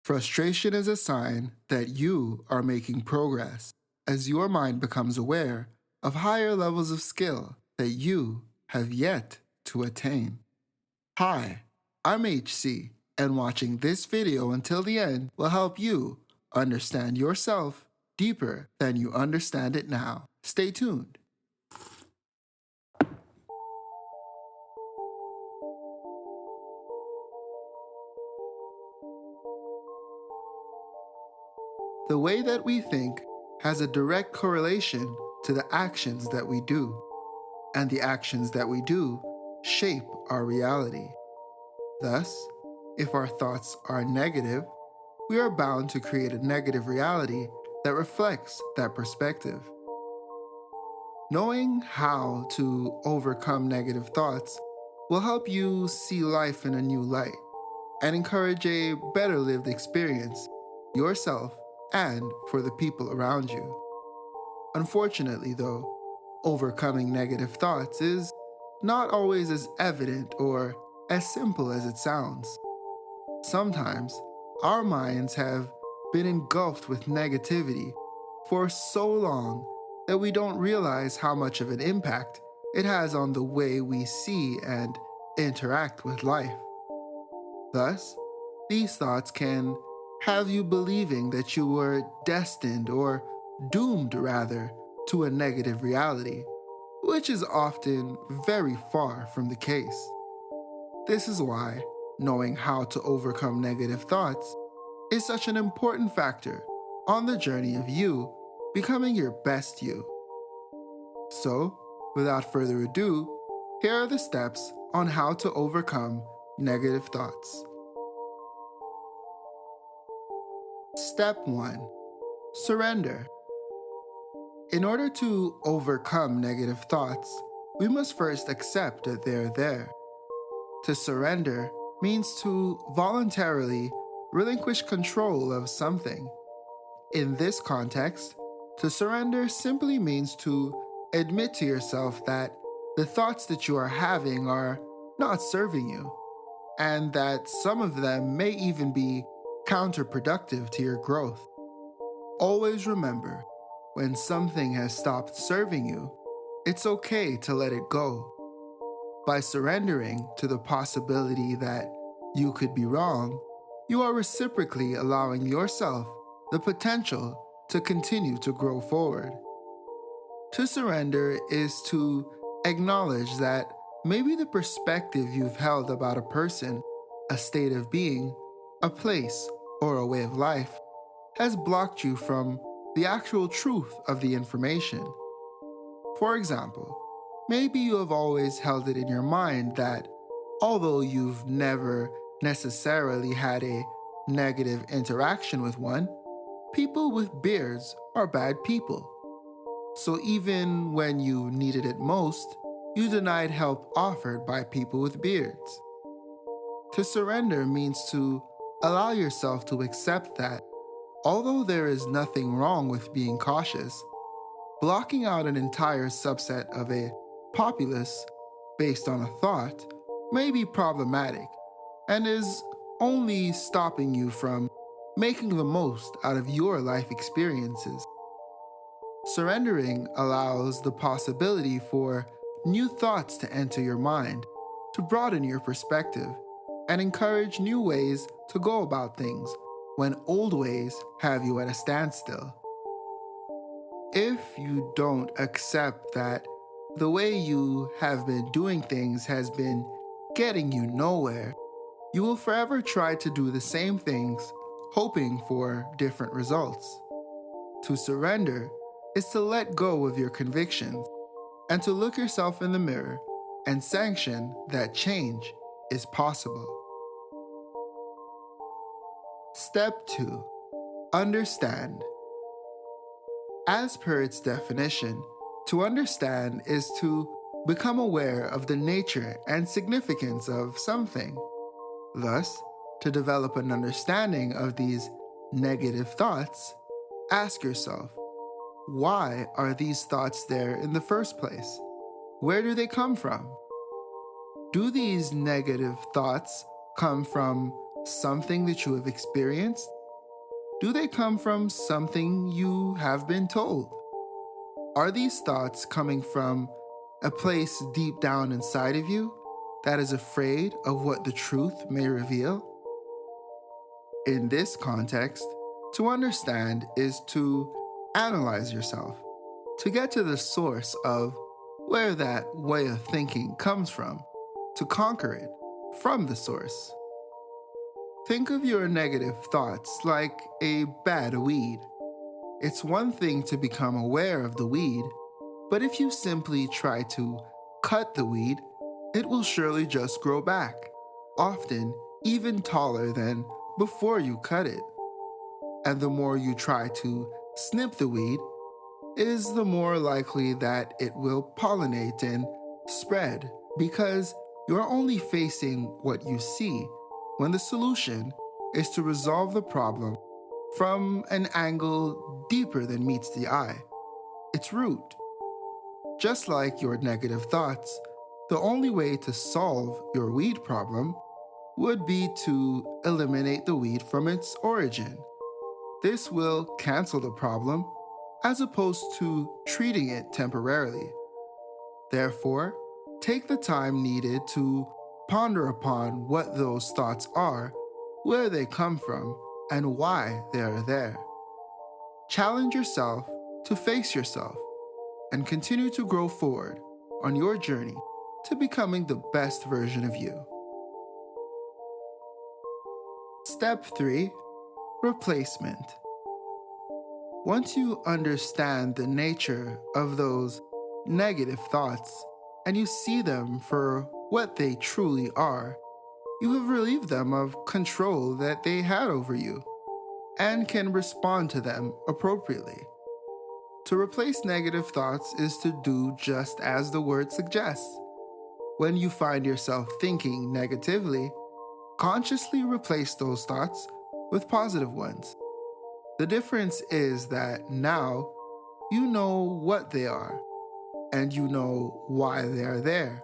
Frustration is a sign that you are making progress as your mind becomes aware of higher levels of skill that you have yet to attain. Hi, I'm HC, and watching this video until the end will help you understand yourself deeper than you understand it now. Stay tuned. The way that we think has a direct correlation to the actions that we do, and the actions that we do shape our reality. Thus, if our thoughts are negative, we are bound to create a negative reality that reflects that perspective. Knowing how to overcome negative thoughts will help you see life in a new light and encourage a better lived experience, yourself and for the people around you. Unfortunately, though, overcoming negative thoughts is not always as evident or as simple as it sounds. Sometimes, our minds have been engulfed with negativity for so long that we don't realize how much of an impact it has on the way we see and interact with life. Thus, these thoughts can have you believing that you were destined or doomed, rather, to a negative reality, which is often very far from the case. This is why knowing how to overcome negative thoughts is such an important factor on the journey of you becoming your best you. So, without further ado, here are the steps on how to overcome negative thoughts. Step 1. Surrender. In order to overcome negative thoughts, we must first accept that they're there. To surrender means to voluntarily relinquish control of something. In this context, to surrender simply means to admit to yourself that the thoughts that you are having are not serving you, and that some of them may even be counterproductive to your growth. Always remember, when something has stopped serving you, it's okay to let it go. By surrendering to the possibility that you could be wrong, you are reciprocally allowing yourself the potential to continue to grow forward. To surrender is to acknowledge that maybe the perspective you've held about a person, a state of being, a place, or a way of life has blocked you from the actual truth of the information. For example, maybe you have always held it in your mind that although you've never necessarily had a negative interaction with one, people with beards are bad people. So even when you needed it most, you denied help offered by people with beards. To surrender means to allow yourself to accept that, although there is nothing wrong with being cautious, blocking out an entire subset of a populace based on a thought may be problematic and is only stopping you from making the most out of your life experiences. Surrendering allows the possibility for new thoughts to enter your mind, to broaden your perspective, and encourage new ways to go about things when old ways have you at a standstill. If you don't accept that the way you have been doing things has been getting you nowhere, you will forever try to do the same things, hoping for different results. To surrender is to let go of your convictions and to look yourself in the mirror and sanction that change is possible. Step 2. Understand. As per its definition, to understand is to become aware of the nature and significance of something. Thus, to develop an understanding of these negative thoughts, ask yourself, why are these thoughts there in the first place? Where do they come from? Do these negative thoughts come from something that you have experienced? Do they come from something you have been told? Are these thoughts coming from a place deep down inside of you that is afraid of what the truth may reveal? In this context, to understand is to analyze yourself, to get to the source of where that way of thinking comes from, to conquer it from the source. Think of your negative thoughts like a bad weed. It's one thing to become aware of the weed, but if you simply try to cut the weed, it will surely just grow back, often even taller than before you cut it. And the more you try to snip the weed, is the more likely that it will pollinate and spread because you're only facing what you see when the solution is to resolve the problem from an angle deeper than meets the eye, its root. Just like your negative thoughts, the only way to solve your weed problem would be to eliminate the weed from its origin. This will cancel the problem as opposed to treating it temporarily. Therefore, take the time needed to ponder upon what those thoughts are, where they come from, and why they are there. Challenge yourself to face yourself and continue to grow forward on your journey to becoming the best version of you. Step 3. Replacement. Once you understand the nature of those negative thoughts and you see them for what they truly are, you have relieved them of control that they had over you and can respond to them appropriately. To replace negative thoughts is to do just as the word suggests. When you find yourself thinking negatively, consciously replace those thoughts with positive ones. The difference is that now you know what they are and you know why they are there,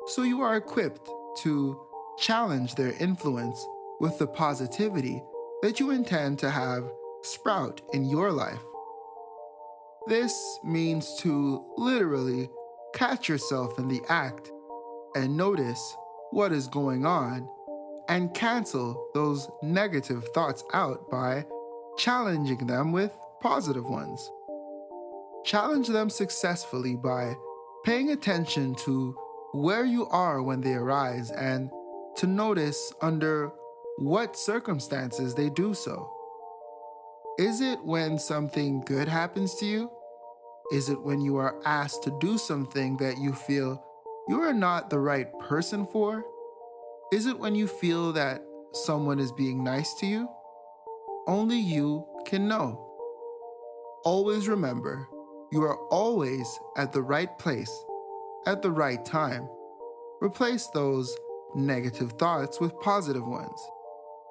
so you are equipped to challenge their influence with the positivity that you intend to have sprout in your life. This means to literally catch yourself in the act and notice what is going on and cancel those negative thoughts out by challenging them with positive ones. Challenge them successfully by paying attention to where you are when they arise and to notice under what circumstances they do so. Is it when something good happens to you? Is it when you are asked to do something that you feel you are not the right person for? Is it when you feel that someone is being nice to you? Only you can know. Always remember, you are always at the right place, at the right time. Replace those negative thoughts with positive ones.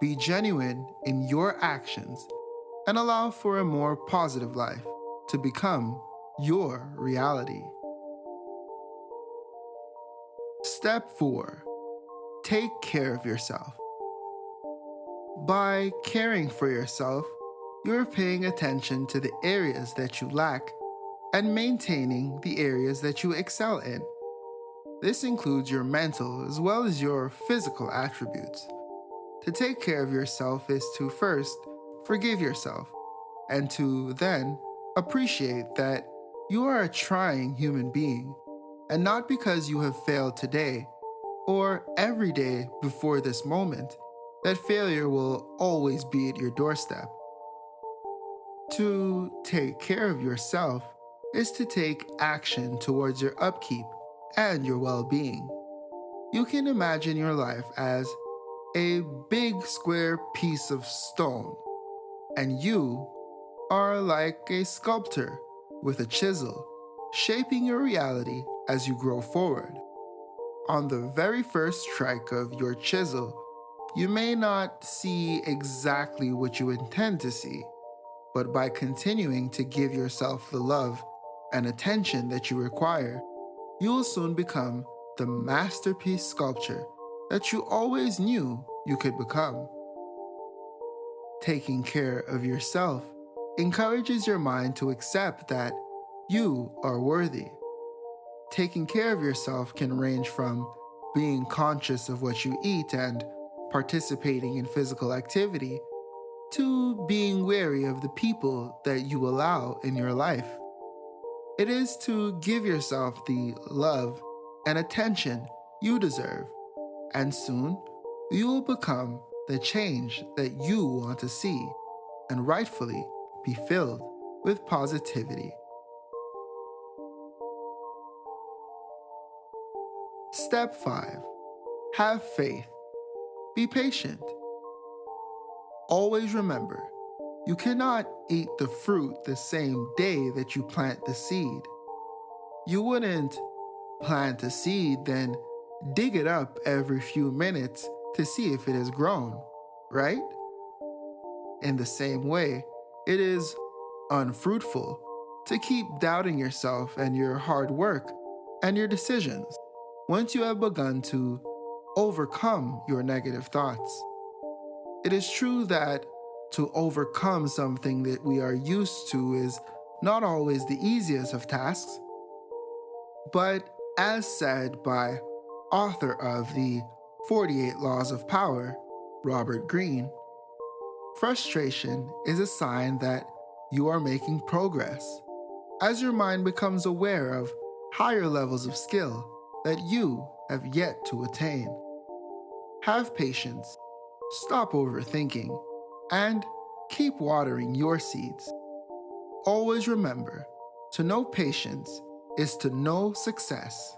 Be genuine in your actions and allow for a more positive life to become your reality. Step 4. Take care of yourself. By caring for yourself, you're paying attention to the areas that you lack and maintaining the areas that you excel in. This includes your mental as well as your physical attributes. To take care of yourself is to first forgive yourself and to then appreciate that you are a trying human being, and not because you have failed today or every day before this moment that failure will always be at your doorstep. To take care of yourself is to take action towards your upkeep and your well-being. You can imagine your life as a big square piece of stone, and you are like a sculptor with a chisel, shaping your reality as you grow forward. On the very first strike of your chisel, you may not see exactly what you intend to see, but by continuing to give yourself the love and attention that you require, you will soon become the masterpiece sculpture that you always knew you could become. Taking care of yourself encourages your mind to accept that you are worthy. Taking care of yourself can range from being conscious of what you eat and participating in physical activity to being wary of the people that you allow in your life. It is to give yourself the love and attention you deserve, and soon you will become the change that you want to see and rightfully be filled with positivity. Step 5. Have faith. Be patient. Always remember, you cannot eat the fruit the same day that you plant the seed. You wouldn't plant a seed, then dig it up every few minutes to see if it has grown, right? In the same way, it is unfruitful to keep doubting yourself and your hard work and your decisions once you have begun to overcome your negative thoughts. It is true that to overcome something that we are used to is not always the easiest of tasks, but as said by author of the 48 Laws of Power, Robert Greene, frustration is a sign that you are making progress, as your mind becomes aware of higher levels of skill that you have yet to attain. Have patience, stop overthinking, and keep watering your seeds. Always remember, to know patience is to know success.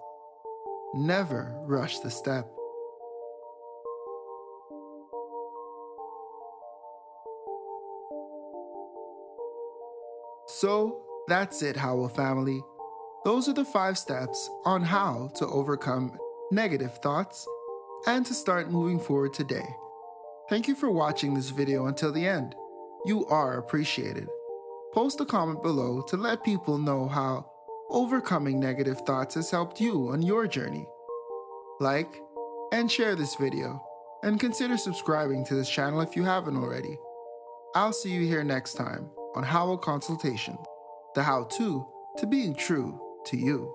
Never rush the step. So, that's it, Howell family. Those are the 5 steps on how to overcome negative thoughts and to start moving forward today. Thank you for watching this video until the end. You are appreciated. Post a comment below to let people know how overcoming negative thoughts has helped you on your journey. Like and share this video, and consider subscribing to this channel if you haven't already. I'll see you here next time on Howell Consultations, the how-to being true to you.